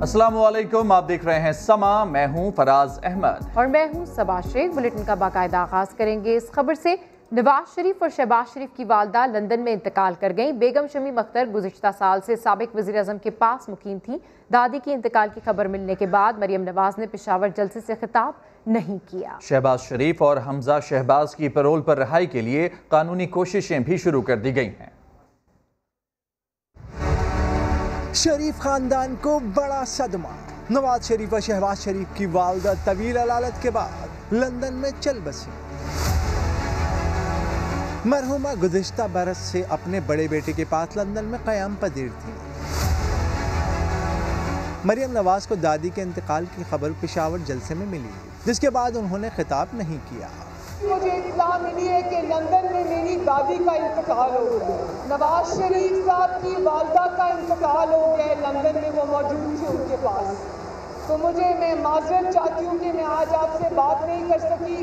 अस्सलामुअलैकुम, आप देख रहे हैं समा। मैं हूं फराज अहमद और मैं हूं सबा शेख। बुलेटिन का बाकायदा आगाज करेंगे इस खबर से। नवाज शरीफ और शहबाज शरीफ की वालदा लंदन में इंतकाल कर गईं। बेगम शमीम अख्तर गुज़िश्ता साल से साबिक वज़ीर आज़म के पास मुकीम थी। दादी की इंतकाल की खबर मिलने के बाद मरियम नवाज ने पेशावर जलसे से खिताब नहीं किया। शहबाज शरीफ और हमजा शहबाज की पैरोल पर रिहाई के लिए कानूनी कोशिशें भी शुरू कर दी गई हैं। शरीफ खानदान को बड़ा सदमा। नवाज शरीफ और शहबाज शरीफ की वालदा तवील अदालत के बाद लंदन में चल बसी। मरहुमा गुज़िश्ता बरस से अपने बड़े बेटे के पास लंदन में क़याम पजीर थी। मरियम नवाज को दादी के इंतकाल की खबर पेशावर जलसे में मिली, जिसके बाद उन्होंने खिताब नहीं किया। मुझे इत्तला मिली है कि लंदन में मेरी दादी का इंतकाल हो गया। नवाज शरीफ साहब की वालदा का इंतकाल हो गया। लंदन में वो मौजूद थे उनके पास, तो मैं माजरत चाहती हूँ कि मैं आज आपसे बात नहीं कर सकी।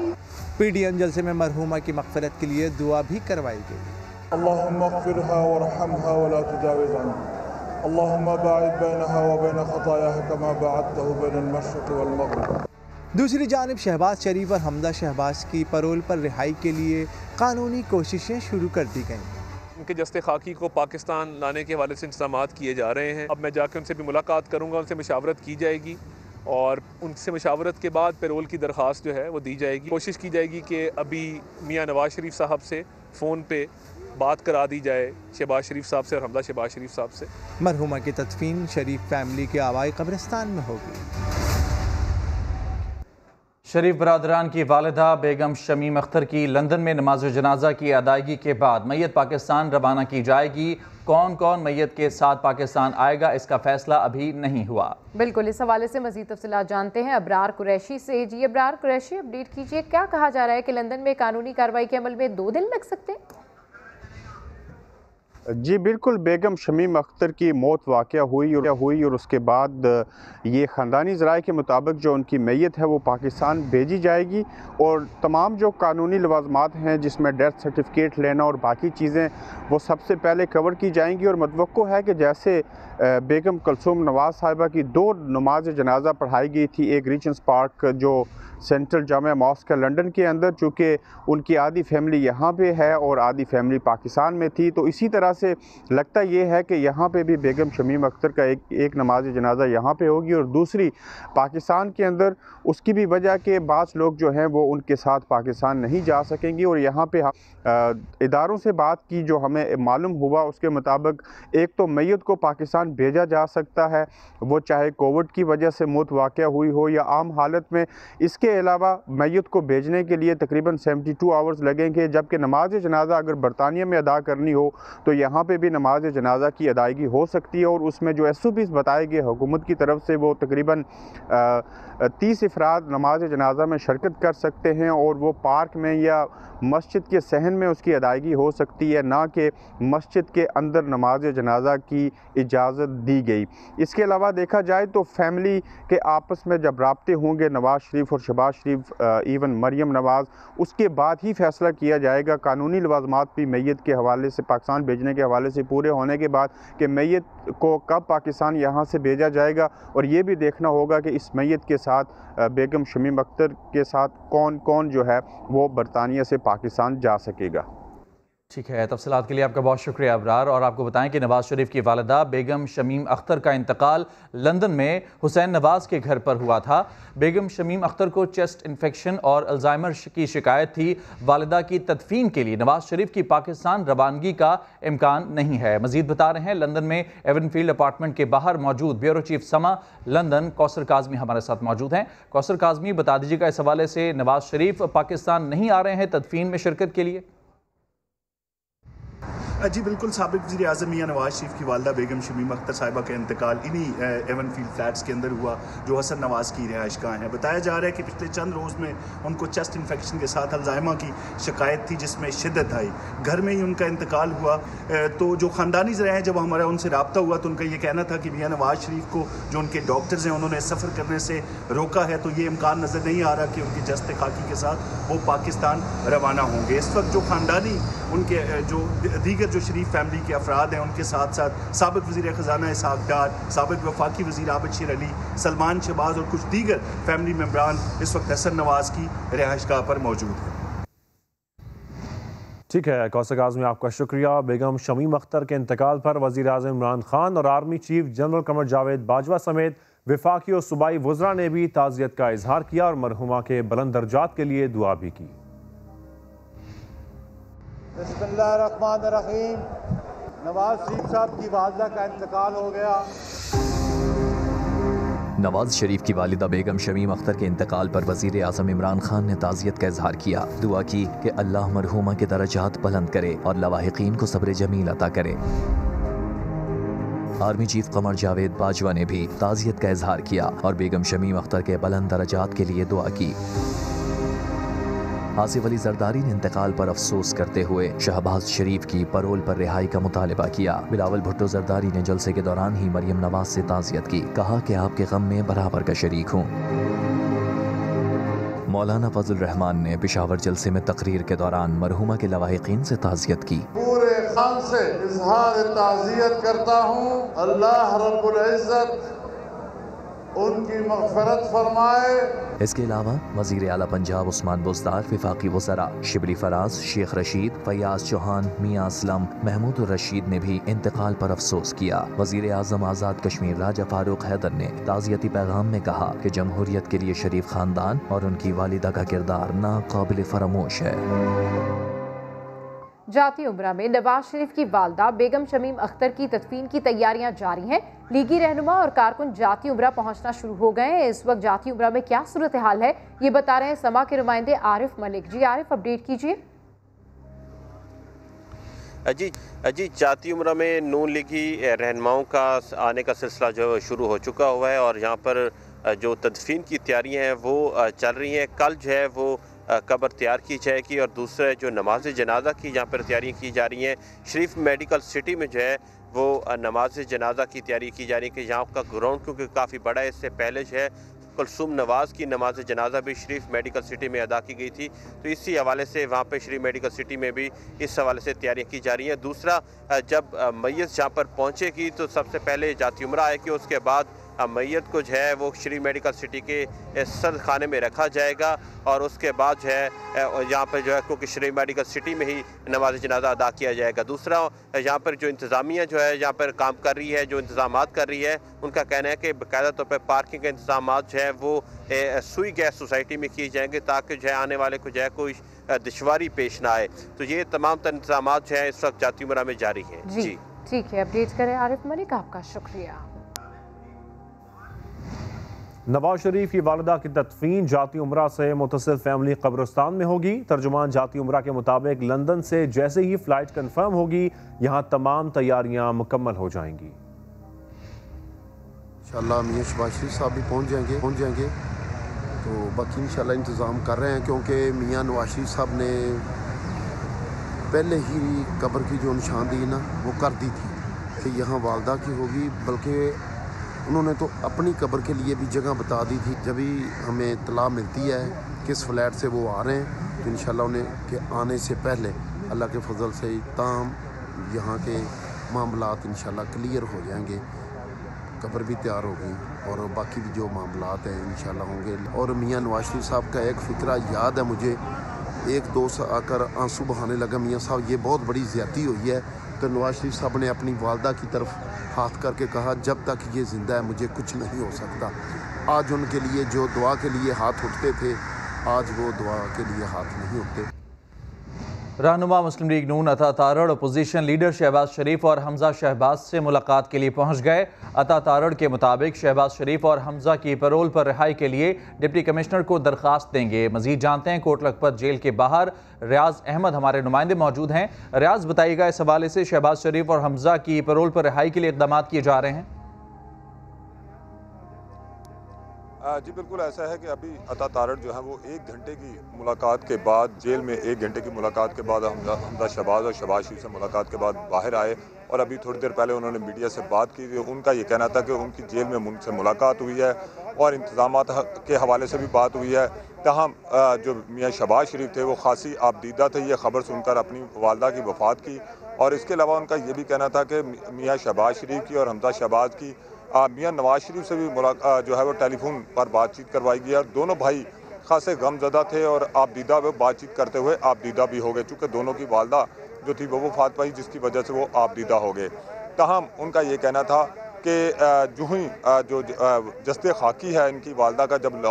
PDM जलसे में मरहुमा की मग़फ़िरत के लिए दुआ भी करवाई गई। अल्लाहुम्मा अग़फ़िरहा वरहमहा वला तुजाविज़ अन्हा, अल्लाहुम्मा बाइद बैनहा व बैन ख़तायाहा कमा बअदतहु बैनल मशरिक़ वल मग़रिब। दूसरी जानिब शहबाज शरीफ और हमजा शहबाज की पैरोल पर रिहाई के लिए कानूनी कोशिशें शुरू कर दी गईं। उनके जस्ते खाकी को पाकिस्तान लाने के हवाले से इंतज़ाम किए जा रहे हैं। अब मैं जाकर उनसे भी मुलाकात करूँगा, उनसे मशावरत की जाएगी और उनसे मशावरत के बाद पैरोल की दरख्वास्त जो है वो दी जाएगी। कोशिश की जाएगी कि अभी मियाँ नवाज शरीफ साहब से फ़ोन पे बात करा दी जाए, शहबाज शरीफ साहब से और हमजा शहबाज शरीफ साहब से। मरहुमा की तदफीन शरीफ फैमिली के आवाई कब्रिस्तान में होगी। शरीफ बरादरान की वालिदा बेगम शमीम अख्तर की लंदन में नमाज जनाजा की अदायगी के बाद मैयत पाकिस्तान रवाना की जाएगी। कौन कौन मैयत के साथ पाकिस्तान आएगा, इसका फैसला अभी नहीं हुआ। बिल्कुल, इस हवाले से मजीद तफसीलात जानते हैं अबरार कुरैशी से। जी अबरार कुरैशी, अपडेट कीजिए, क्या कहा जा रहा है कि लंदन में कानूनी कार्रवाई के अमल में 2 दिन लग सकते हैं? जी बिल्कुल, बेगम शमीम अख्तर की मौत वाक़या हुई और उसके बाद ये ख़ानदानी ज़राए के मुताबिक जो उनकी मैयत है वो पाकिस्तान भेजी जाएगी और तमाम जो कानूनी लवाज़मात हैं जिसमें डेथ सर्टिफिकेट लेना और बाकी चीज़ें वो सबसे पहले कवर की जाएंगी। और मतवक्को है कि जैसे बेगम कुलसूम नवाज़ साहिबा की 2 नमाज जनाजा पढ़ाई गई थी, एक रीजेंस पार्क जो सेंट्रल जामिया मॉस्क है लंदन के अंदर, चूँकि उनकी आधी फैमिली यहाँ पे है और आधी फैमिली पाकिस्तान में थी, तो इसी तरह से लगता ये है कि यहाँ पे भी बेगम शमीम अख्तर का एक नमाज जनाजा यहाँ पे होगी और दूसरी पाकिस्तान के अंदर। उसकी भी वजह के बाज़ लोग जो हैं वो उनके साथ पाकिस्तान नहीं जा सकेंगे। और यहाँ पे इदारों से बात की, जो हमें मालूम हुआ उसके मुताबिक एक तो मैयत को पाकिस्तान भेजा जा सकता है, वो चाहे कोविड की वजह से मौत वाक़या हुई हो या आम हालत में। इसके अलावा मैयत को भेजने के लिए तकरीबन 72 आवर्स लगेंगे, जबकि नमाज जनाजा अगर बरतानिया में अदा करनी हो तो यहाँ पे भी नमाज जनाजा की अदायगी हो सकती है। और उसमें जो SOPs बताए गए हुकूमत की तरफ से वो तकरीबन 30 अफराद नमाज जनाजा में शिरकत कर सकते हैं और वो पार्क में या मस्जिद के सहन में उसकी अदायगी हो सकती है, ना कि मस्जिद के अंदर नमाज जनाजा की इजाज़त दी गई। इसके अलावा देखा जाए तो फैमिली के आपस में जब राब्ते होंगे नवाज़ शरीफ और शहबाज शरीफ, इवन मरियम नवाज़, उसके बाद ही फैसला किया जाएगा कानूनी लवाज़मात भी मैयत के हवाले से, पाकिस्तान भेजने के हवाले से पूरे होने के बाद कि मैयत को कब पाकिस्तान यहाँ से भेजा जाएगा। और ये भी देखना होगा कि इस मैयत के साथ बेगम शमीम अख्तर के साथ कौन कौन जो है वो बरतानिया से पाकिस्तान जा सकेगा। ठीक है, तफसीलात के लिए आपका बहुत शुक्रिया अबरार। और आपको बताएं कि नवाज शरीफ की वालिदा बेगम शमीम अख्तर का इंतकाल लंदन में हुसैन नवाज के घर पर हुआ था। बेगम शमीम अख्तर को चेस्ट इन्फेक्शन और अल्जाइमर की शिकायत थी। वालिदा की तदफीन के लिए नवाज शरीफ की पाकिस्तान रवानगी का इम्कान नहीं है। मजीद बता रहे हैं लंदन में एवनफील्ड अपार्टमेंट के बाहर मौजूद ब्यूरो चीफ समा लंदन कौसर काज़मी हमारे साथ मौजूद हैं। कौसर काज़मी, बता दीजिएगा इस हवाले से नवाज शरीफ पाकिस्तान नहीं आ रहे हैं तदफीन में शिरकत के लिए? जी बिल्कुल, साबिक़ वज़ीर आज़म मियां नवाज शरीफ की वालदा बेगम शमीम अख्तर साहिबा का इंतकाल इन्हीं एवनफील्ड फ्लैट्स के अंदर हुआ जो हसन नवाज़ की रिहाइशगाह है। बताया जा रहा है कि पिछले चंद रोज़ में उनको चेस्ट इन्फेक्शन के साथ अल्जाइमा की शिकायत थी जिसमें शिद्दत आई। घर में ही उनका इंतकाल हुआ। तो जो ख़ानदानी ज़राए हैं, जब हमारा उनसे रब्ता हुआ तो उनका ये कहना था कि मियां नवाज शरीफ को जो उनके डॉक्टर्स हैं उन्होंने सफ़र करने से रोका है, तो ये इम्कान नज़र नहीं आ रहा कि उनकी जस्ते खाकी के साथ वो पाकिस्तान रवाना होंगे। इस वक्त जो ख़ानदानी उनके जो दीगर जो शरीफ फैमिली के अफराद हैं उनके साथ साथ साबिक वज़ीर ख़ज़ाना इसहाक़ डार, साबिक वफाकी वज़ीर आबिद शेर अली, सलमान शहबाज और कुछ दीगर फैमिली मेम्बरान इस वक्त हसन नवाज़ की रिहाइशगाह पर मौजूद हैं। ठीक है कौसर आज़मी, आपका शुक्रिया। बेगम शमीम अख्तर के इंतकाल पर वज़ीर आज़म इमरान खान और army chief general Qamar Javed Bajwa समेत वफाकी और सूबाई वज़रा ने भी ताज़ियत का इजहार किया और मरहुमा के बुलंद दर्जात के लिए दुआ भी की। बिस्मिल्लाहिर्रहमानिर्रहीम। नवाज शरीफ साहब की वालिदा का इंतकाल हो गया। नवाज शरीफ की वालिदा बेगम शमीम अख्तर के इंतकाल पर वज़ीर आज़म इमरान खान ने ताज़ियत का इजहार किया, दुआ की कि अल्लाह मरहूमा के दरजात बुलंद करे और लवाहिकीन को सब्र जमील अता करे। आर्मी चीफ कमर जावेद बाजवा ने भी ताज़ियत का इजहार किया और बेगम शमीम अख्तर के बुलंद दरजात के लिए दुआ की। आसिफ अली जरदारी ने इंतकाल पर अफसोस करते हुए शहबाज शरीफ की परोल पर रिहाई का मुतालबा किया। बिलावल भुट्टो जरदारी ने जलसे के दौरान ही मरियम नवाज से ताज़ियत की, कहा कि आपके गम में बराबर का शरीक हूँ। मौलाना फजल रहमान ने पेशावर जलसे में तकरीर के दौरान मरहुमा के लवाहिकीन से ताज़ियत की। पूरे खान से इजहार ताज़ियत करता हूँ, अल्लाह रब्बुल इज्जत उनकी मग़फ़िरत फरमाए। इसके अलावा वज़ीर आला पंजाब उस्मान बुज़दार, वफाकी वज़रा शिबली फराज, शेख रशीद, फयाज चौहान, मियाँ असलम, महमूद रशीद ने भी इंतकाल पर अफसोस किया। वज़ीर आज़म आज़ाद कश्मीर राजा फारूक हैदर ने ताज़ियती पैगाम में कहा कि जमहूरियत के लिए शरीफ ख़ानदान और उनकी वालिदा का किरदार नाक़ाबिल फरामोश है। जाती उम्रा में नवाज शरीफ की वालदा बेगम शमीम अख्तर की तदफीन की तैयारियां जारी हैं। लीगी रहनुमा और कारकुन जाती उम्रा पहुंचना शुरू हो गए हैं। इस वक्त जाती उम्रा में क्या सूरत हाल है, ये बता रहे हैं समा के नुमाइंदे आरिफ मलिक। जी आरिफ, अपडेट कीजिए। जी जाती उम्रा में नून लीगी रहनुमाओं का आने का सिलसिला जो शुरू हो चुका हुआ है और यहाँ पर जो तदफीन की तैयारियाँ हैं वो चल रही हैं। कल जो है वो कब्र तैयार की जाएगी और दूसरा जो नमाज जनाजा की यहाँ पर तैयारियाँ की जा रही हैं। शरीफ मेडिकल सिटी में जो है वो नमाज जनाजा की तैयारी की जा रही है कि यहाँ का ग्राउंड क्योंकि काफ़ी बड़ा है। इससे पहले जो है कुलसूम नवाज़ की नमाज जनाजा भी शरीफ मेडिकल सिटी में अदा की गई थी, तो इसी हवाले से वहाँ पे शरीफ मेडिकल सिटी में भी इस हवाले से तैयारियाँ की जा रही हैं। दूसरा जब मैयत जहाँ पर पहुँचेगी तो सबसे पहले जाती उम्रा आएगी, उसके बाद मैयत को जो है वो शरीफ मेडिकल सिटी के सद खाने में रखा जाएगा और उसके बाद जो है यहाँ पर जो है क्योंकि शरीफ मेडिकल सिटी में ही नमाज जनाजा अदा किया जाएगा। दूसरा यहाँ पर जो इंतज़ामिया जो है यहाँ पर काम कर रही है, जो इंतज़ामात कर रही है, उनका कहना है कि बाकायदा तौर पर पार्किंग के इंतज़ामात जो है वो सुई गैस सोसाइटी में किए जाएंगे ताकि जो है आने वाले को जो है कोई दुश्वारी पेश ना आए। तो ये तमाम इंतज़ामात जो है इस वक्त जाती उम्रा में जारी हैं। जी ठीक है, अपडेट करें आरिफ मलिक, आपका शुक्रिया। नवाज शरीफ की वालिदा की तदफीन जाती उम्रा से मुतसिल फैमिली कब्रिस्तान में होगी। तर्जुमान जाती उम्रा के मुताबिक लंदन से जैसे ही फ़्लाइट कन्फर्म होगी यहाँ तमाम तैयारियाँ मुकम्मल हो जाएंगी। इंशाल्लाह मियां शहबाज शरीफ साहब भी पहुँच जाएंगे तो बाकी इंशाल्लाह इंतज़ाम कर रहे हैं क्योंकि मियां नवाज शरीफ साहब ने पहले ही कब्र की जो निशानदेही ना वो कर दी थी कि यहाँ वालदा की होगी, बल्कि उन्होंने तो अपनी कब्र के लिए भी जगह बता दी थी। जब भी हमें इत्तला मिलती है किस फ्लैट से वो आ रहे हैं तो इंशाल्लाह उन्हें के आने से पहले अल्लाह के फजल से तमाम यहाँ के मामलात इंशाल्लाह क्लियर हो जाएंगे। कब्र भी तैयार होगी और बाकी भी जो मामलात हैं इंशाल्लाह होंगे। और मियां नवाज शरीफ साहब का एक फ़िक्रा याद है मुझे, एक दोस्त आकर आंसू बहाने लगा, मियां साहब ये बहुत बड़ी ज़्यादती हुई है। तो नवाज शरीफ साहब ने अपनी वालदा की तरफ हाथ करके कहा जब तक ये ज़िंदा है मुझे कुछ नहीं हो सकता। आज उनके लिए जो दुआ के लिए हाथ उठते थे आज वो दुआ के लिए हाथ नहीं उठते। रहनुमा मुस्लिम लीग नून अता तारड़ अपोजिशन लीडर शहबाज शरीफ और हमजा शहबाज से मुलाकात के लिए पहुंच गए। अता तारड़ के मुताबिक शहबाज शरीफ और हमजा की पैरोल पर रिहाई के लिए डिप्टी कमिश्नर को दरख्वास्त देंगे। मजीद जानते हैं कोट लखपत जेल के बाहर रियाज अहमद हमारे नुमाइंदे मौजूद हैं। रियाज, बताइएगा इस हवाले से शहबाज शरीफ और हमजा की पैरोल पर रिहाई के लिए इक़दाम किए जा रहे हैं। जी बिल्कुल ऐसा है कि अभी अता तारड़ जो है वो 1 घंटे की मुलाकात के बाद जेल में 1 घंटे की मुलाकात के बाद हमजा शहबाज और शहबाज शरीफ से मुलाकात के बाद बाहर आए और अभी थोड़ी देर पहले उन्होंने मीडिया से बात की। उनका ये कहना था कि उनकी जेल में उनसे मुलाकात हुई है और इंतजामात के हवाले से भी बात हुई है। तहम जो मियाँ शहबाज शरीफ थे वो खासी आपदीदा थे ये ख़बर सुनकर अपनी वालदा की वफ़ात की। और इसके अलावा उनका ये भी कहना था कि मियाँ शहबाज शरीफ की और हमजा शहबाज की मियाँ नवाज शरीफ से भी जो है वो टेलीफोन पर बातचीत करवाई गई और दोनों भाई खासे गमज़दा थे और आपदीदा वो बातचीत करते हुए आपदीदा भी हो गए, चूँकि दोनों की वालदा जो थी वो वफ़ात पाई जिसकी वजह से वो आपदीदा हो गए। तहम उनका ये कहना था कि जो ही जो जस्ते खाकी है इनकी वालदा का जब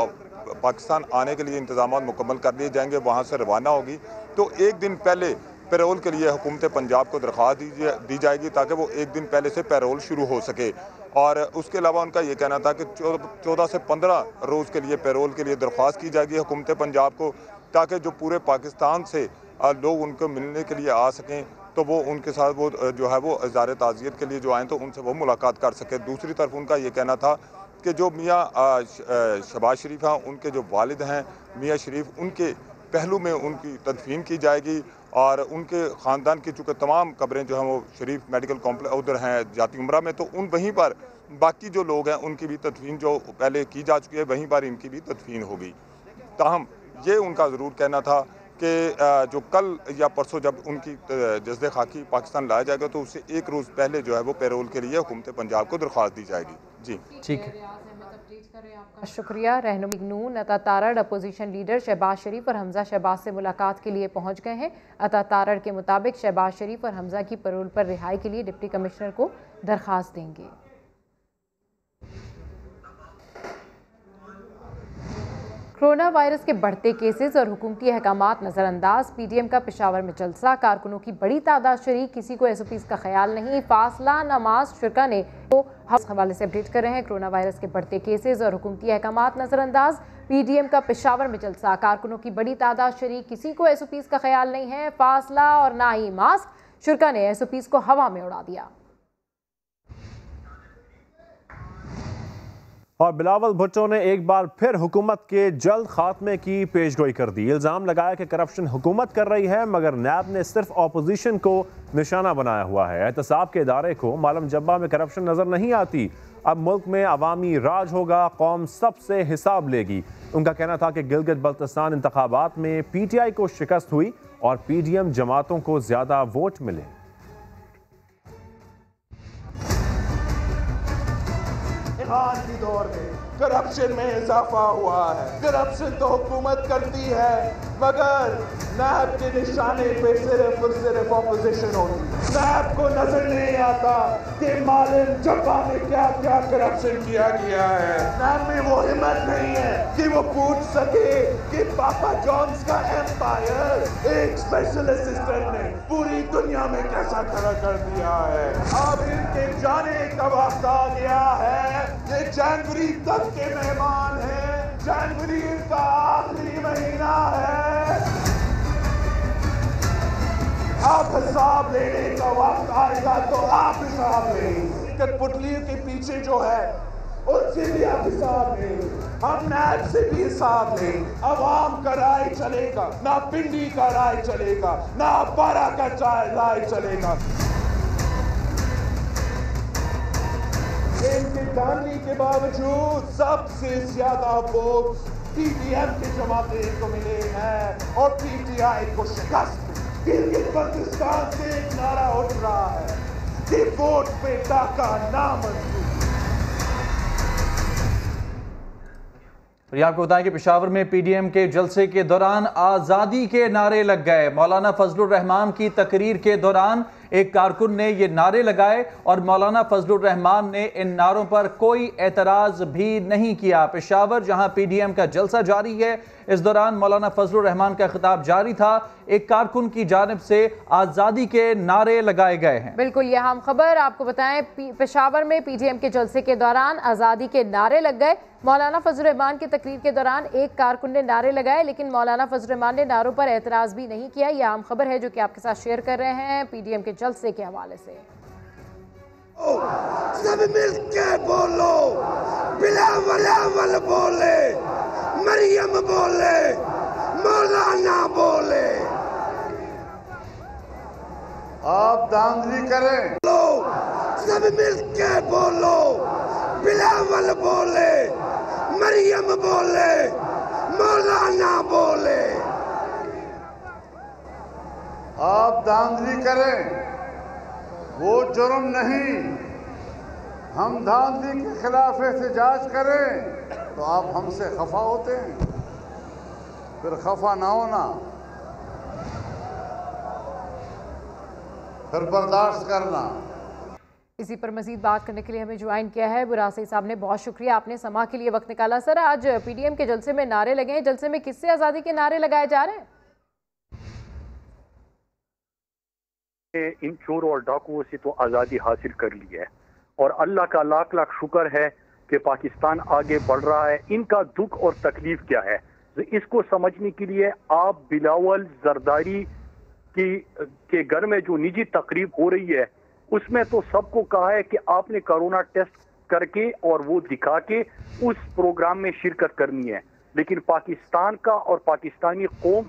पाकिस्तान आने के लिए इंतजाम मुकम्मल कर लिए जाएंगे, वहाँ से रवाना होगी तो एक दिन पहले पैरोल के लिए हुकूमत पंजाब को दरख्वास्त दी जाएगी ताकि वो एक दिन पहले से पैरोल शुरू हो सके। और उसके अलावा उनका ये कहना था कि 14 से 15 रोज़ के लिए पैरोल के लिए दरख्वास्त की जाएगी हुकूमत पंजाब को ताकि जो पूरे पाकिस्तान से लोग उनको मिलने के लिए आ सकें तो वो उनके साथ वो जो है वो इज़हार ताज़ियत के लिए जो आएँ तो उनसे वो मुलाकात कर सके। दूसरी तरफ उनका ये कहना था कि जो मियाँ शहबाज शरीफ हैं उनके जो वालिद हैं मियाँ शरीफ उनके पहलू में उनकी तदफीन की जाएगी और उनके ख़ानदान की चूँकि तमाम कब्रें जो हैं वो शरीफ मेडिकल कॉम्प्लेक्स उधर हैं जाती उम्रा में, तो उन वहीं पर बाकी जो लोग हैं उनकी भी तदफीन जो पहले की जा चुकी है वहीं पर इनकी भी तदफीन होगी। ताहम ये उनका ज़रूर कहना था कि जो कल या परसों जब उनकी जस्दे खाकी पाकिस्तान लाया जाएगा तो उससे एक रोज़ पहले जो है वो पैरोल के लिए हुकूमत पंजाब को दरख्वास्त दी जाएगी। जी ठीक है, आपका शुक्रिया। रहनुमा नून अता तारड़ अपोजिशन लीडर शहबाज शरीफ और हमजा शहबाज से मुलाकात के लिए पहुंच गए हैं। अता तारड़ के मुताबिक शहबाज शरीफ और हमजा की पैरोल पर रिहाई के लिए डिप्टी कमिश्नर को दरख्वास्त देंगे। कोरोना वायरस के बढ़ते केसेस और हुकूमती अहकामात नज़रअंदाज, पीडीएम का पेशावर में जलसा, कारकुनों की बड़ी तादाद शरीक, किसी को एसओपीज़ का ख्याल नहीं, फासला नमाज शुरा ने तो हवाले से अपडेट कर रहे हैं। कोरोना वायरस के बढ़ते केसेस और हुकूमती अहकामात नज़रअंदाज, पीडीएम का पेशावर में जलसा, कारकुनों की बड़ी तादाद शरीक, किसी को एसओपीज़ का ख्याल नहीं है, फासला और ना ही मास्क, शुरा ने एसओपीज़ को हवा में उड़ा दिया। और बिलावल भुट्टो ने एक बार फिर हुकूमत के जल्द खात्मे की पेशगोई कर दी। इल्ज़ाम लगाया कि करप्शन हुकूमत कर रही है मगर नैब ने सिर्फ अपोजिशन को निशाना बनाया हुआ है। एहतसाब के इदारे को मालम जब्बा में करप्शन नजर नहीं आती। अब मुल्क में अवामी राज होगा, कौम सबसे हिसाब लेगी। उनका कहना था कि गिलगित बल्तिस्तान इंतखाबात में पीटीआई को शिकस्त हुई और पीडीएम जमातों को ज्यादा वोट मिले। आज की दौर में करप्शन में इजाफा हुआ है। करप्शन तो हुकूमत करती है मगर नैब के निशाने पे सिर्फ और सिर्फ ऑपोजिशन होती है। नैब को नजर नहीं आता कि मालूम जब्बा में क्या क्या करप्शन किया गया है। नैब में वो हिम्मत नहीं है कि वो पूछ सके कि पापा जॉन्स का एम्पायर एक स्पेशल असिस्टेंट ने पूरी दुनिया में कैसा खड़ा कर दिया है। अब इनके जाने का वक्त आ गया है। ये जनवरी तक के मेहमान हैं। जनवरी का आखिरी महीना है। आप हिसाब लेने का वक्त आएगा तो आप हिसाब लेंगे। कठपुतली के पीछे जो है उससे भी आप हिसाब लेंगे। हम नैब से भी हिसाब लेंगे। अवाम का राय चलेगा, ना पिंडी का राय चलेगा, ना पारा का राय चलेगा। इनके जानने के बावजूद सबसे ज्यादा वोट पीडीएम की जमातें को मिले हैं और पीटीआई को शिकस्त। गिलगित बल्तिस्तान से एक नारा उठ रहा है कि वोट पे डाका नामंजूर। ये आपको बताएं कि पेशावर में पीडीएम के जलसे के दौरान आज़ादी के नारे लग गए। मौलाना फजलुर रहमान की तकरीर के दौरान एक कारकुन ने ये नारे लगाए और मौलाना फजलुर रहमान ने इन नारों पर कोई एतराज़ भी नहीं किया। पेशावर जहां पीडीएम का जलसा जारी है, इस दौरान मौलाना फजलुर रहमान का खिताब जारी था। एक कारकुन की जानिब से आज़ादी के नारे लगाए गए हैं। बिल्कुल, ये अहम खबर आपको बताएं। पेशावर में पीडीएम के जलसे के दौरान आज़ादी के नारे लग गए। मौलाना फजलुर रहमान की तकरीर के दौरान एक कारकुन ने नारे लगाए लेकिन मौलाना फजलुर रहमान ने नारों पर एतराज़ भी नहीं किया। यह अहम खबर है जो कि आपके साथ शेयर कर रहे हैं पीडीएम के जलसे के हवाले से। सब मिलके बोलो, बिलावल बोले, मरियम बोले, मौलाना बोले। आप धांधली करें। सब मिलके बोलो, बिलावल बोले, मरियम बोले, मौलाना बोले। आप धांधली करें, वो जुर्म नहीं। हम धांधली के खिलाफ एहतजाज करें तो आप हमसे खफा होते हैं, फिर खफा ना होना, फिर बर्दाश्त करना। इसी पर मजीद बात करने के लिए हमें ज्वाइन किया है बुरासी साहब ने। बहुत शुक्रिया, आपने समा के लिए वक्त निकाला। सर, आज पीडीएम के जलसे में नारे लगे हैं, जलसे में किससे आज़ादी के नारे लगाए जा रहे हैं? इन चोर और डाकुओं से तो आज़ादी हासिल कर ली है और अल्लाह का लाख लाख शुक्र है कि पाकिस्तान आगे बढ़ रहा है। इनका दुख और तकलीफ क्या है, तो इसको समझने के लिए आप बिलावल जरदारी के घर में जो निजी तकरीब हो रही है उसमें तो सबको कहा है कि आपने कोरोना टेस्ट करके और वो दिखा के उस प्रोग्राम में शिरकत करनी है, लेकिन पाकिस्तान का और पाकिस्तानी कौम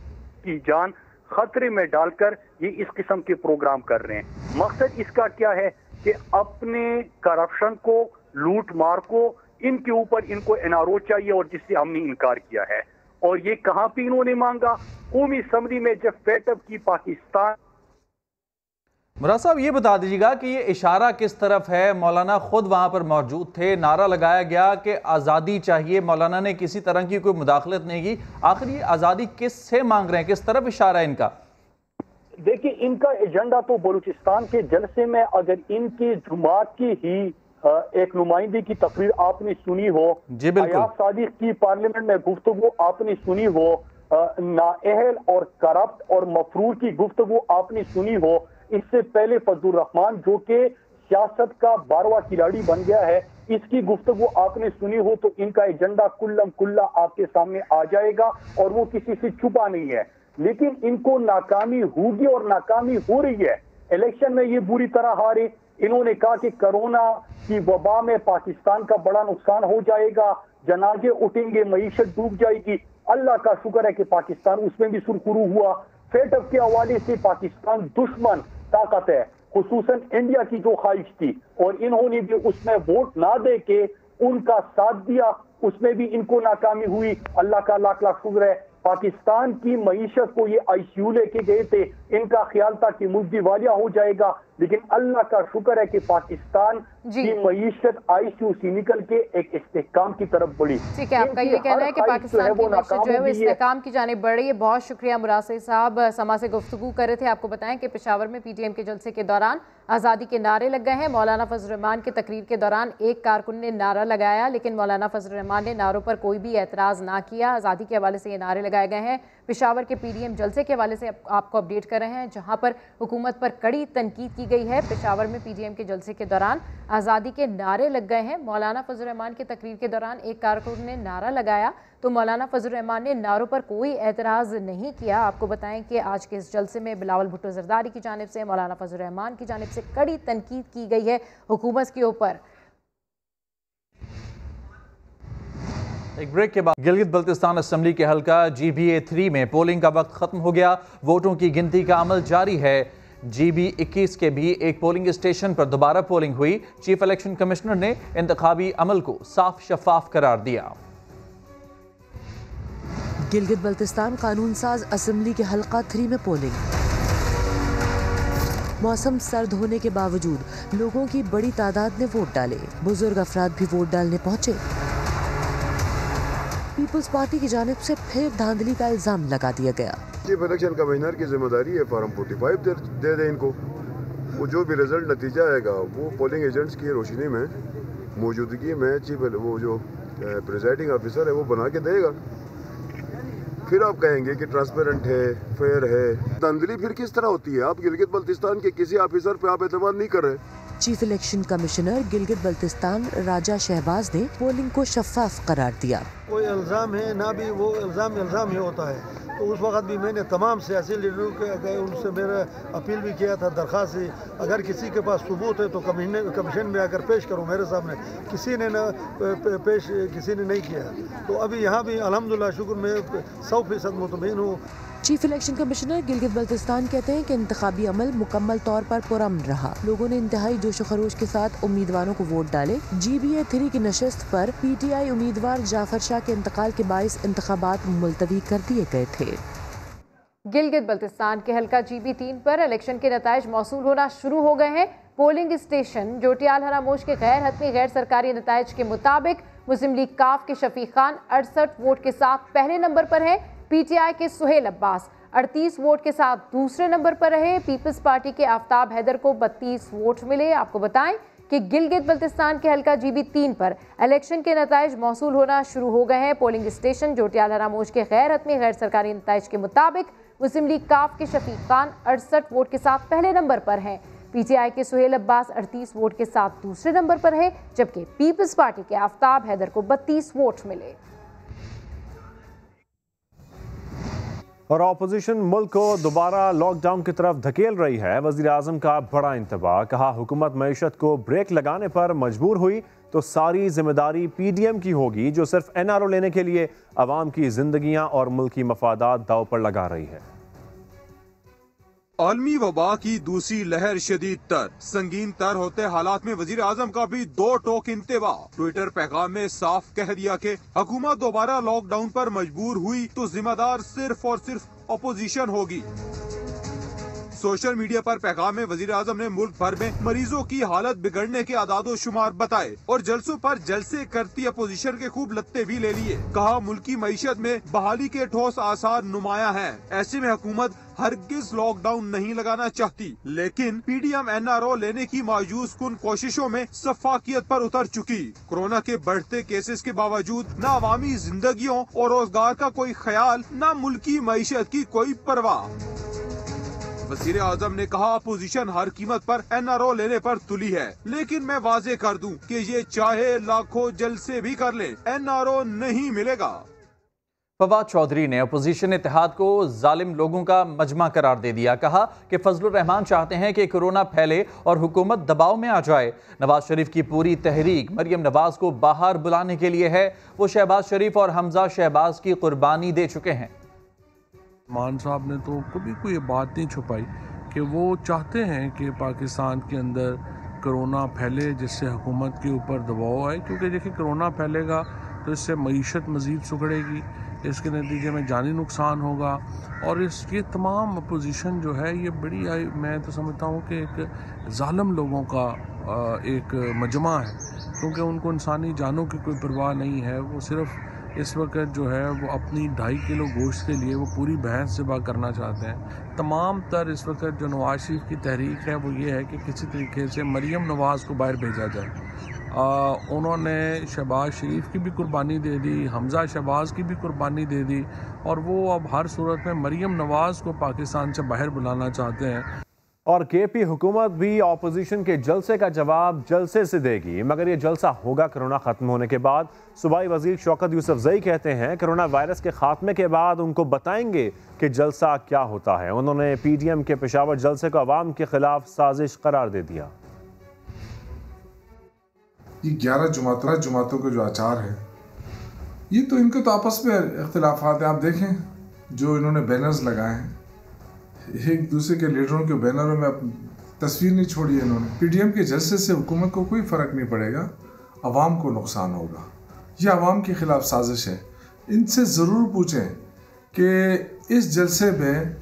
की जान खतरे में डालकर ये इस किस्म के प्रोग्राम कर रहे हैं। मकसद इसका क्या है कि अपने करप्शन को, लूट मार को, इनके ऊपर इनको एनआरओ चाहिए और जिससे हमने इनकार किया है। और ये कहां पे इन्होंने मांगा? कौमी असम्बली में जब फैटअप की पाकिस्तान। मुराद साहब, ये बता दीजिएगा कि ये इशारा किस तरफ है? मौलाना खुद वहां पर मौजूद थे, नारा लगाया गया कि आज़ादी चाहिए, मौलाना ने किसी तरह की कोई मुदाखलत नहीं की। आखिर ये आज़ादी किस से मांग रहे हैं, किस तरफ इशारा है इनका? देखिए, इनका एजेंडा तो बलूचिस्तान के जलसे में, अगर इनकी जुमात की ही एक नुमाइंदे की तकरीर आपने सुनी हो, जी बिल्कुल, अयाज सादिक की पार्लियामेंट में गुफ्तगू आपने सुनी हो, नाअहल और करप्ट और मफरूर की गुफ्तगू आपने सुनी हो, इससे पहले फजलुर रहमान जो कि सियासत का 12वां खिलाड़ी बन गया है, इसकी गुफ्तगू आपने सुनी हो, तो इनका एजेंडा कुल्लम कुल्ला आपके सामने आ जाएगा और वो किसी से छुपा नहीं है। लेकिन इनको नाकामी होगी और नाकामी हो रही है। इलेक्शन में ये बुरी तरह हारे। इन्होंने कहा कि कोरोना की वबा में पाकिस्तान का बड़ा नुकसान हो जाएगा, जनाजे उठेंगे, मईशत डूब जाएगी। अल्लाह का शुक्र है कि पाकिस्तान उसमें भी सुरखुरू हुआ। फेटअप के हवाले से पाकिस्तान दुश्मन ताकत है, खुसूसन इंडिया की जो ख्वाहिश थी, और इन्होंने भी उसमें वोट ना दे के उनका साथ दिया, उसमें भी इनको नाकामी हुई। अल्लाह का लाख लाख शुक्र है। पाकिस्तान की मईशत को ये आईसीयू लेके गए थे, इनका ख्याल था कि मुल्क दिवालिया हो जाएगा, लेकिन अल्लाह का शुक्र है कि पाकिस्तान की मईशत आईसीयू से निकल के एक इस्तेहकाम की तरफ बढ़ी। ठीक है, आपका ये कहना है कि पाकिस्तान की मईशत जो है वो इस्तेहकाम की जानिब बढ़ रही है। बहुत शुक्रिया मुरासी साहब, समा से गुफ्तगू कर रहे थे। आपको बताएं कि पेशावर में पीटीएम के जलसे के दौरान आज़ादी के नारे लग गए हैं। मौलाना फजल रहमान की तकरीर के दौरान एक कारकुन ने नारा लगाया, लेकिन मौलाना फजल रहमान ने नारों पर कोई भी एतराज़ ना किया। आज़ादी के हवाले से ये नारे लगाए गए हैं। पेशावर के पीडीएम जलसे के हवाले से आपको अपडेट कर रहे हैं, जहां पर हुकूमत पर कड़ी तनकीद की गई है। पेशावर में पीडीएम के जलसे के दौरान आज़ादी के नारे लग गए हैं। मौलाना फजल रहमान की तकरीर के दौरान एक कारकुन ने नारा लगाया, तो मौलाना फजल रहमान ने नारों पर कोई एतराज़ नहीं किया। आपको बताएं कि आज के इस जलसे में बिलावल भुट्टो जरदारी की जानिब से, मौलाना फजल रहमान की जानिब से कड़ी तनकीद की गई है हुकूमत के ऊपर। एक ब्रेक के बाद गिलगित बल्तिस्तान असेंबली के हल्का GB3 में पोलिंग का वक्त खत्म हो गया। वोटों की गिनती का अमल जारी है। GB21 के भी एक पोलिंग स्टेशन पर दोबारा पोलिंग हुई। चीफ इलेक्शन कमिश्नर ने इंतखाबी अमल को साफ शफाफ करार दिया। गिलगित बल्तिस्तान कानून साज असेंबली के हल्का 3 में पोलिंग। मौसम सर्द होने के बावजूद लोगों की बड़ी तादाद ने वोट डाले। बुजुर्ग अफराद भी वोट डालने पहुंचे। पीपल्स पार्टी की जानिब से फिर धांधली का इल्जाम लगा दिया गया। चीफ इलेक्शन कमिश्नर की जिम्मेदारी है फॉर्म 45 दे दे इनको। वो जो भी रिजल्ट नतीजा आएगा वो पोलिंग एजेंट्स की रोशनी में, मौजूदगी में चीफ वो जो प्रिजाइडिंग ऑफिसर है वो बना के देगा। फिर आप कहेंगे कि ट्रांसपेरेंट है, फेयर है। धांधली फिर किस तरह होती है? आप गिलगित बल्तिस्तान के किसी ऑफिसर पे आप एतमाद नहीं कर रहे। Chief election commissioner Gilgit Baltistan Raja Shahbaz ने पोलिंग को शफाफ करार दिया। कोई इल्ज़ाम है ना, भी वो इल्ज़ाम ही होता है। तो उस वक्त भी मैंने तमाम सियासी लीडरों के उनसे मेरा अपील भी किया था, दरख्वास्त से, अगर किसी के पास सबूत है तो कमीशन में आकर पेश करो मेरे सामने। किसी ने नहीं किया। तो अभी यहाँ भी अल्हम्दुलिल्लाह शुक्र मैं 100% मुतमईन हूँ। Chief election commissioner Gilgit Baltistan कहते हैं कि इंतखाबी अमल मुकम्मल तौर पर पुरअमन रहा। लोगों ने इंतहाई जोश खरोश के साथ उम्मीदवारों को वोट डाले। GBA 3 की नशस्त पर PTI उम्मीदवार जाफर शाह के इंतकाल के बाइस इंतखाबात मुलतवी कर दिए गए थे। गिलगित बल्तिस्तान के हल्का GB 3 पर इलेक्शन के नताइज मौसूल होना शुरू हो गए हैं। पोलिंग स्टेशन जोटियाल हरामोश के गैर हतमी गैर सरकारी नताइज के मुताबिक मुस्लिम लीग काफ के शफीक खान 68 वोट के साथ पहले नंबर पर है। PTI के सुहेल अब्बास 38 वोट के साथ दूसरे नंबर पर रहे। पीपल्स पार्टी के आफ्ताब हैदर को 32 वोट मिले। आपको बताएं कि गिलगित बल्तिस्तान के हल्का GB 3 पर इलेक्शन के नताइज मौसूल होना शुरू हो गए हैं। पोलिंग स्टेशन जोटियाल हरामोश के गैर हतमी गैर सरकारी नताइज के मुताबिक मुस्लिम लीग काफ के शफीक खान 68 वोट के साथ पहले नंबर पर हैं। PTI के सुहेल अब्बास 38 वोट के साथ दूसरे नंबर पर है, जबकि पीपल्स पार्टी के आफ्ताब हैदर को 32 वोट मिले। और अपोजिशन मुल्क को दोबारा लॉकडाउन की तरफ धकेल रही है। वज़ीर आज़म का बड़ा इंतबाह, कहा हुकूमत मईशत को ब्रेक लगाने पर मजबूर हुई तो सारी जिम्मेदारी PDM की होगी, जो सिर्फ NRO लेने के लिए अवाम की जिंदगियां और मुल्की मफादात दाव पर लगा रही है। आलमी वबा की दूसरी लहर शदीद तर संगीन तर होते हालात में वजीर आजम का भी दो टोक इंतबा। ट्विटर पैगाम में साफ कह दिया कि हुकूमत दोबारा लॉकडाउन पर मजबूर हुई तो जिम्मेदार सिर्फ और सिर्फ अपोजिशन होगी। सोशल मीडिया पर पैगाम में वजीर आजम ने मुल्क भर में मरीजों की हालत बिगड़ने के आदादो शुमार बताए और जलसों पर जलसे करती अपोजिशन के खूब लत्ते भी ले लिए। कहा मुल्की मईशत में बहाली के ठोस आसार नुमाया हैं। ऐसे में हुकूमत हरगिज लॉकडाउन नहीं लगाना चाहती, लेकिन PDM NRO लेने की मायूस कुन कोशिशों में सफाकियत पर उतर चुकी। कोरोना के बढ़ते केसेस के बावजूद न अवामी जिंदगियों और रोजगार का कोई ख्याल, न मुल्की मईशत की कोई परवाह। वज़ीर आज़म ने कहा अपोजिशन हर कीमत पर NRO लेने पर तुली है, लेकिन मैं वाजे कर दूं कि ये चाहे लाखों जलसे भी कर ले, NRO नहीं मिलेगा। फवाद चौधरी ने अपोजिशन इत्तेहाद को जालिम लोगों का मजमा करार दे दिया। कहा कि फजलुर रहमान चाहते हैं कि कोरोना फैले और हुकूमत दबाव में आ जाए। नवाज शरीफ की पूरी तहरीक मरियम नवाज को बाहर बुलाने के लिए है। वो शहबाज शरीफ और हमजा शहबाज की कुर्बानी दे चुके हैं। मान साहब ने तो कभी कोई बात नहीं छुपाई कि वो चाहते हैं कि पाकिस्तान के अंदर कोरोना फैले, जिससे हुकूमत के ऊपर दबाव आए, क्योंकि देखिए कोरोना फैलेगा तो इससे मईशत मज़ीद सुगड़ेगी, इसके नतीजे में जानी नुकसान होगा। और ये तमाम अपोजिशन जो है ये बड़ी, मैं तो समझता हूँ कि एक जालिम लोगों का एक मजमा है, क्योंकि उनको इंसानी जानों की कोई परवाह नहीं है। वो सिर्फ इस वक्त जो है वो अपनी 2.5 किलो गोश्त के लिए वो पूरी बहस ज़िबा करना चाहते हैं। तमाम तर इस वक्त जो नवाज शरीफ की तहरीक है वो ये है कि किसी तरीके से मरियम नवाज़ को बाहर भेजा जाए। उन्होंने शहबाज शरीफ की भी कुर्बानी दे दी, हमजा शहबाज की भी कुर्बानी दे दी, और वो अब हर सूरत में मरियम नवाज़ को पाकिस्तान से बाहर बुलाना चाहते हैं। और KP हुकूमत भी अपोजिशन के जलसे का जवाब जलसे से देगी, मगर ये जलसा होगा कोरोना ख़त्म होने के बाद। सूबाई वजीर शौकत यूसुफजई कहते हैं कोरोना वायरस के खात्मे के बाद उनको बताएंगे कि जलसा क्या होता है। उन्होंने PDM के पेशावर जलसे को अवाम के खिलाफ साजिश करार दे दिया। ये 11 जुमातों के जो आचार है, ये तो इनके तो आपस में इख्तिलाफात है। आप देखें जो इन्होंने बैनर्स लगाए हैं, एक दूसरे के लीडरों के बैनरों में तस्वीर नहीं छोड़ी है इन्होंने। PDM के जलसे से हुकूमत को कोई फ़र्क नहीं पड़ेगा, अवाम को नुकसान होगा। यह अवाम के ख़िलाफ़ साजिश है। इनसे ज़रूर पूछें कि इस जलसे में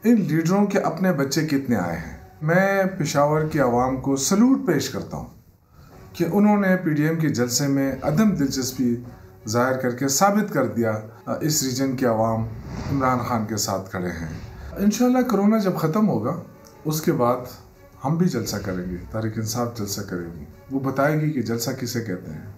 इन लीडरों के अपने बच्चे कितने आए हैं। मैं पेशावर की आवाम को सलूट पेश करता हूँ कि उन्होंने PDM के जलसे में अदम दिलचस्पी ज़ाहिर करके साबित कर दिया इस रीजन के अवाम इमरान खान के साथ खड़े हैं। इंशाल्लाह कोरोना जब ख़त्म होगा उसके बाद हम भी जलसा करेंगे, तहरीक इंसाफ जलसा करेगी, वो बताएगी कि जलसा किसे कहते हैं।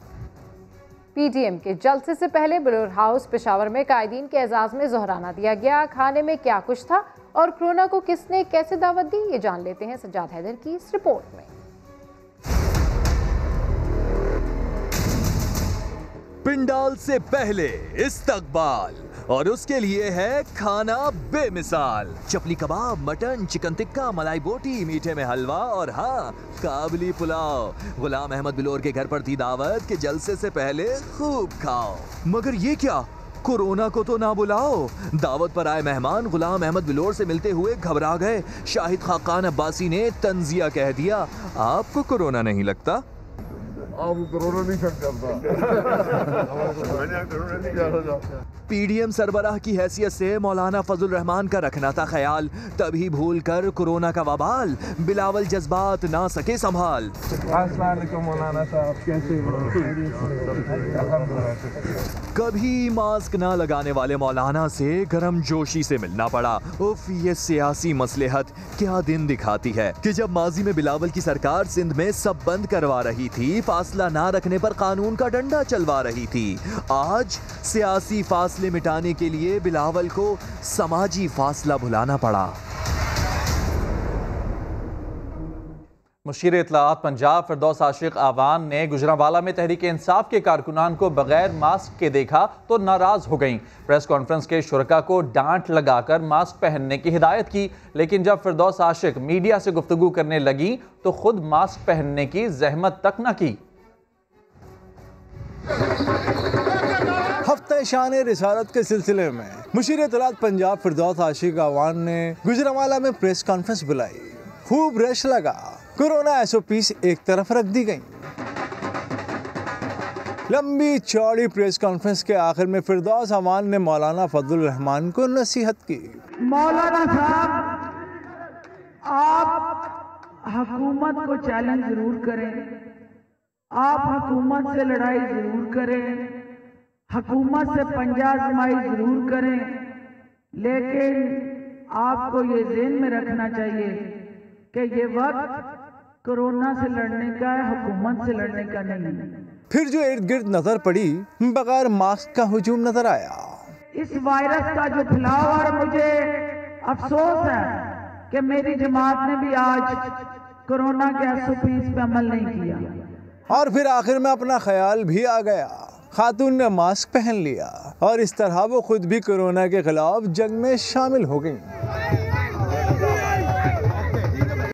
PDM के जलसे से पहले बलूर हाउस पेशावर में कायदीन के एजाज़ में ज़ोहराना दिया गया। खाने में क्या कुछ था और कोरोना को किसने कैसे दावत दी, ये जान लेते हैं सज्जाद हैदर की इस रिपोर्ट में। पिंडाल से पहले इस्तकबाल, और उसके लिए है खाना बेमिसाल। चपली कबाब, मटन, चिकन टिक्का, मलाई बोटी, मीठे में हलवा और हाँ काबली पुलाव। गुलाम अहमद बिलोर के घर पर थी दावत कि जलसे से पहले खूब खाओ। मगर ये क्या, कोरोना को तो ना बुलाओ। दावत पर आए मेहमान गुलाम अहमद बिलोर से मिलते हुए घबरा गए। शाहिद खाकान अब्बासी ने तंजिया कह दिया, आपको कोरोना नहीं लगता? कोरोना नहीं पीडीएम सरबराह की हैसियत से मौलाना फजल रहमान का रखना था ख्याल, तभी भूल कर कोरोना का वबाल, बिलावल जज्बात ना सके संभाल। मौलाना साहब कैसे? कभी मास्क ना लगाने वाले मौलाना से गर्म जोशी से मिलना पड़ा। उफ, ये सियासी मसलहत क्या दिन दिखाती है कि जब माजी में बिलावल की सरकार सिंध में सब बंद करवा रही थी, फासला ना रखने पर कानून का डंडा चलवा रही थी, आज सियासी फासले मिटाने के लिए बिलावल को समाजी फासला भुलाना पड़ा। मुशीर इत्तलाआत पंजाब फिरदौस आशिक आवान ने गुजरांवाला में तहरीक इंसाफ के कारकुनान को बगैर मास्क के देखा तो नाराज हो गईं। प्रेस कॉन्फ्रेंस के शुरका को डांट लगाकर मास्क पहनने की हिदायत की, लेकिन जब फिरदौस आशिक मीडिया से गुफ्तगू करने लगी तो खुद मास्क पहनने की जहमत तक न की। हफ्ते शान रिसालत के सिलसिले में मुशीर इत्तलाआत पंजाब फिरदौस आशिक आवान ने गुजरांवाला में प्रेस कॉन्फ्रेंस बुलाई। खूब रश लगा। कोरोना SOPs एक तरफ रख दी गई। लंबी चौड़ी प्रेस कॉन्फ्रेंस के आखिर में फिरदौस आवान ने मौलाना फजल रहमान को नसीहत की। मौलाना साहब, आप हुकूमत को चैलेंज जरूर करें, आप हुकूमत से लड़ाई जरूर करें, हुकूमत से पंजा आजमाई जरूर करें, लेकिन आपको ये ज़हन में रखना चाहिए कि ये वक्त कोरोना से लड़ने का है, हुकूमत से लड़ने का नहीं। फिर जो इर्द गिर्द नजर पड़ी, बगैर मास्क का हुजूम नजर आया। इस वायरस का जो फैलाव, और मुझे अफसोस है कि मेरी जमात ने भी आज कोरोना के SOPs पे अमल नहीं किया। और फिर आखिर में अपना ख्याल भी आ गया। खातून ने मास्क पहन लिया और इस तरह वो खुद भी कोरोना के खिलाफ जंग में शामिल हो गई।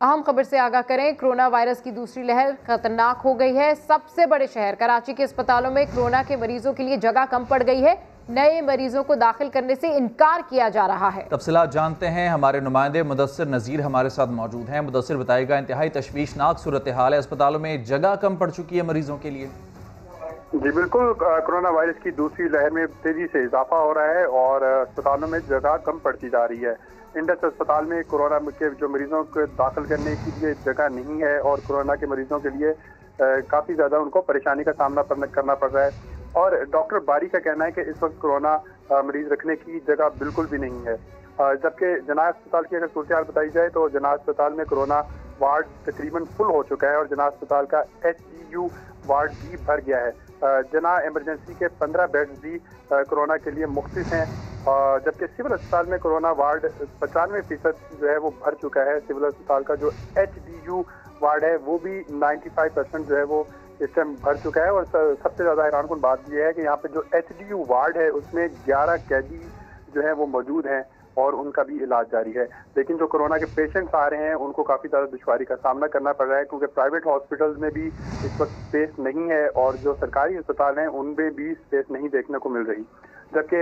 अहम खबर से आगाह करें, कोरोना वायरस की दूसरी लहर खतरनाक हो गई है। सबसे बड़े शहर कराची के अस्पतालों में कोरोना के मरीजों के लिए जगह कम पड़ गई है। नए मरीजों को दाखिल करने से इनकार किया जा रहा है। तफसीलात जानते हैं, हमारे नुमाइंदे मुदस्सिर नज़ीर हमारे साथ मौजूद हैं। मुदस्सिर बताएगा, इंतहाई तशवीशनाक सूरत हाल है, अस्पतालों में जगह कम पड़ चुकी है मरीजों के लिए। जी बिल्कुल, कोरोना वायरस की दूसरी लहर में तेजी से इजाफा हो रहा है और अस्पतालों में जगह कम पड़ती जा रही है। इंडस अस्पताल में कोरोना के जो मरीजों को दाखिल करने के लिए जगह नहीं है और कोरोना के मरीजों के लिए काफ़ी ज़्यादा उनको परेशानी का सामना करना पड़ रहा है। और डॉक्टर बारी का कहना है कि इस वक्त कोरोना मरीज रखने की जगह बिल्कुल भी नहीं है। जबकि जना अस्पताल की अगर सूरत हाल बताई जाए तो जना अस्पताल में कोरोना वार्ड तकरीबन फुल हो चुका है और जना अस्पताल का HDU वार्ड भी भर गया है। जना इमरजेंसी के 15 बेड्स भी कोरोना के लिए मुख्तस हैं, जबकि सिविल अस्पताल में कोरोना वार्ड 95% जो है वो भर चुका है। सिविल अस्पताल का जो HDU वार्ड है वो भी 95% जो है वो इस टाइम भर चुका है। और सबसे ज़्यादा हैरानकुन बात यह है कि यहाँ पे जो HDU वार्ड है उसमें 11 कैदी जो है वो मौजूद हैं और उनका भी इलाज जारी है। लेकिन जो कोरोना के पेशेंट्स आ रहे हैं उनको काफ़ी ज़्यादा दुश्वारी का सामना करना पड़ रहा है, क्योंकि प्राइवेट हॉस्पिटल्स में भी इस वक्त स्पेस नहीं है और जो सरकारी अस्पताल हैं उनमें भी स्पेस नहीं देखने को मिल रही। जबकि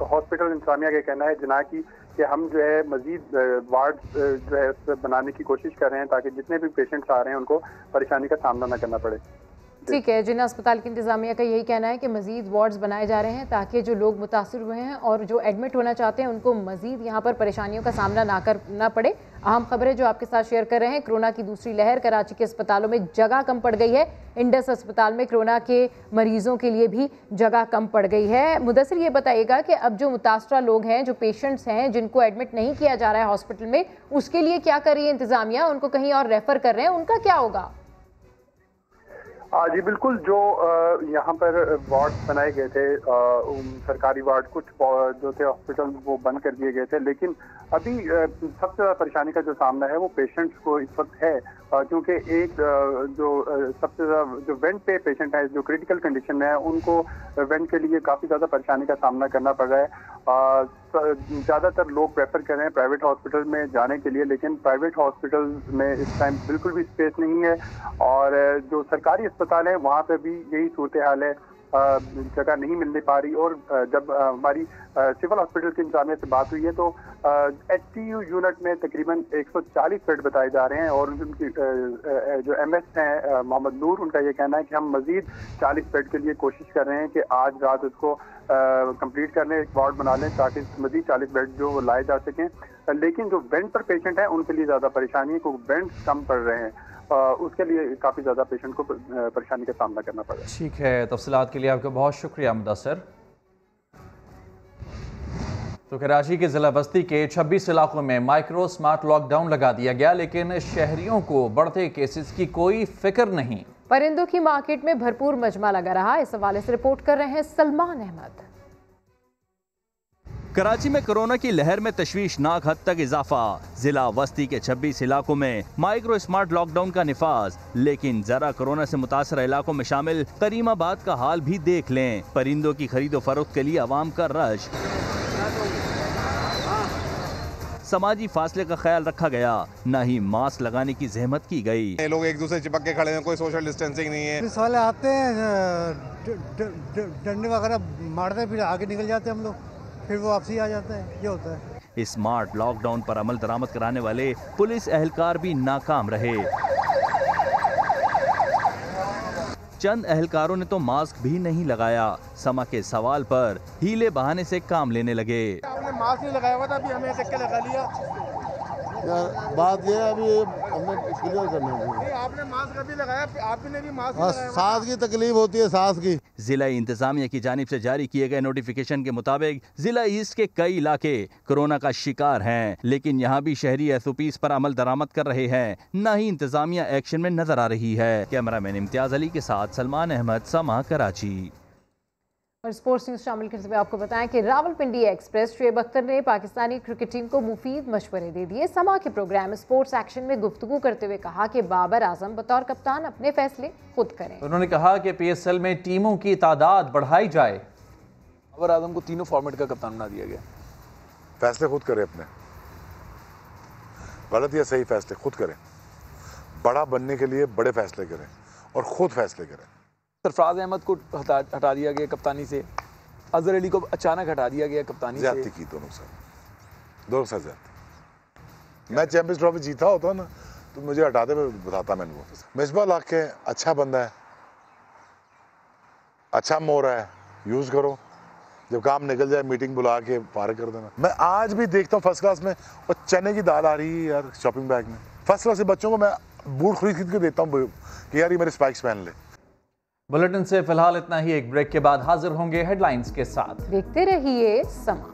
हॉस्पिटल इंतजामिया का कहना है जना की कि हम जो है मजीद वार्ड जो है बनाने की कोशिश कर रहे हैं ताकि जितने भी पेशेंट्स आ रहे हैं उनको परेशानी का सामना न करना पड़े। ठीक है, जिन्ना अस्पताल की इंतजामिया का यही कहना है कि मजीद वार्ड्स बनाए जा रहे हैं ताकि जो लोग मुतासिर हुए हैं और जो एडमिट होना चाहते हैं उनको मजीद यहाँ पर परेशानियों का सामना ना करना पड़े। अहम खबर है जो आपके साथ शेयर कर रहे हैं, कोरोना की दूसरी लहर, कराची के अस्पतालों में जगह कम पड़ गई है। इंडस अस्पताल में कोरोना के मरीजों के लिए भी जगह कम पड़ गई है। मुदस्सिर ये बताइएगा कि अब जो मुतासरा लोग हैं, जो पेशेंट्स हैं जिनको एडमिट नहीं किया जा रहा है हॉस्पिटल में, उसके लिए क्या कर रही है इंतजामिया? उनको कहीं और रेफर कर रहे हैं, उनका क्या होगा? जी बिल्कुल, जो यहाँ पर वार्ड बनाए गए थे सरकारी वार्ड, कुछ जो थे हॉस्पिटल वो बंद कर दिए गए थे, लेकिन अभी सबसे ज़्यादा परेशानी का जो सामना है वो पेशेंट्स को इस वक्त है, क्योंकि एक जो सबसे ज़्यादा जो वेंट पे पेशेंट है जो क्रिटिकल कंडीशन में है उनको वेंट के लिए काफ़ी ज़्यादा परेशानी का सामना करना पड़ रहा है। ज़्यादातर लोग प्रेफर कर रहे हैं प्राइवेट हॉस्पिटल में जाने के लिए, लेकिन प्राइवेट हॉस्पिटल में इस टाइम बिल्कुल भी स्पेस नहीं है और जो सरकारी अस्पताल है वहाँ पे भी यही सूरत हाल है। जगह नहीं मिलने पा रही। और जब हमारी सिविल हॉस्पिटल के इंतजामिया से बात हुई है तो HTU यूनिट में तकरीबन 140 बेड बताए जा रहे हैं। और उनकी जो MS हैं मोहम्मद नूर, उनका ये कहना है कि हम मजीद 40 बेड के लिए कोशिश कर रहे हैं कि आज रात उसको कंप्लीट कर लें, एक वार्ड बना लें ताकि मजीद 40 बेड जो वो लाए जा सकें। लेकिन जो बेड पर पेशेंट हैं उनके लिए ज़्यादा परेशानी है क्योंकि बेड कम पड़ रहे हैं, उसके लिए काफ़ी ज़्यादा पेशेंट को परेशानी का सामना करना पड़ रहा है। ठीक है, तफसीलात के लिए आपका बहुत शुक्रिया मुदस्सिर। तो कराची के ज़िला बस्ती के 26 इलाकों में माइक्रो स्मार्ट लॉकडाउन लगा दिया गया, लेकिन शहरियों को बढ़ते केसेस की कोई फिक्र नहीं। परिंदों की मार्केट में भरपूर मजमा लगा रहा। इस हवाले से रिपोर्ट कर रहे हैं सलमान अहमद। कराची में कोरोना की लहर में तशवीशनाक हद तक इजाफा। जिला वस्ती के 26 इलाकों में माइक्रो स्मार्ट लॉकडाउन का निफाज, लेकिन जरा कोरोना से मुतासर इलाकों में शामिल करीमाबाद का हाल भी देख लें। परिंदों की खरीदो फरोख्त के लिए आवाम का रश। समाजी फासले का ख्याल रखा गया, न ही मास्क लगाने की जहमत की गई। लोग एक दूसरे चिपक के खड़े हैं, कोई सोशल डिस्टेंसिंग नहीं है। पुलिस वाले आते हैं, डंडे वगैरह मारते, फिर आगे निकल जाते हैं हम लोग, फिर वो वापसी आ जाता है। ये होता है। स्मार्ट लॉकडाउन पर अमल दरामद कराने वाले पुलिस एहलकार भी नाकाम रहे। चंद एहलकारों ने तो मास्क भी नहीं लगाया। समा के सवाल पर हीले बहाने से काम लेने लगे। आपने मास्क नहीं लगाया हुआ था, अभी हमें देख के लगा लिया। यार बात ये है, अभी हमें क्लियर करना है। आपने मास्क अभी लगाया, आपने भी मास्क लगाया। सांस की तकलीफ होती है, सांस की। जिला इंतजामिया की जानिब से जारी किए गए नोटिफिकेशन के मुताबिक जिला ईस्ट के कई इलाके कोरोना का शिकार हैं, लेकिन यहाँ भी शहरी SOPs पर अमल दरामद कर रहे हैं, न ही इंतजामिया एक्शन में नजर आ रही है। कैमरामैन इम्तियाज अली के साथ सलमान अहमद, समा, कराची। और स्पोर्ट्स न्यूज शामिल करते हुए आपको बताएं कि रावलपिंडी एक्सप्रेस शुएब अख्तर ने पाकिस्तानी क्रिकेट टीम को मुफीद मशवरे दे दिए। समा के प्रोग्राम स्पोर्ट्स एक्शन में गुफ्तगू करते हुए कहा कि बाबर आजम बतौर कप्तान अपने फैसले खुद करें। उन्होंने कहा कि PSL में टीमों की तादाद बढ़ाई जाए। बाबर आजम को तीनों फॉर्मेट का कप्तान बना दिया गया। फैसले खुद करें, अपने गलत या सही फैसले खुद करें। बड़ा बनने के लिए बड़े फैसले करें और खुद फैसले करें। सरफराज अहमद को हटा दिया गया कप्तानी से, अजहर अली को अचानक हटा दिया गया कप्तानी से। ज्यादती की दोनों साथ ज्यादती। मैं चैंपियंस ट्रॉफी जीता होता ना तो मुझे हटाते हुए बताता मैंने वो। मिसबा लाख के अच्छा बंदा है, अच्छा मोर है, यूज करो। जब काम निकल जाए मीटिंग बुला के पार कर देना। मैं आज भी देखता हूँ फर्स्ट क्लास में और चने की दाल आ रही है यार शॉपिंग बैग में। फर्स्ट क्लास से बच्चों को मैं बूट खरीद के देता हूँ कि यार ये मेरे स्पाइक्स पहन ले। बुलेटिन से फिलहाल इतना ही। एक ब्रेक के बाद हाजिर होंगे हेडलाइंस के साथ। देखते रहिए समा।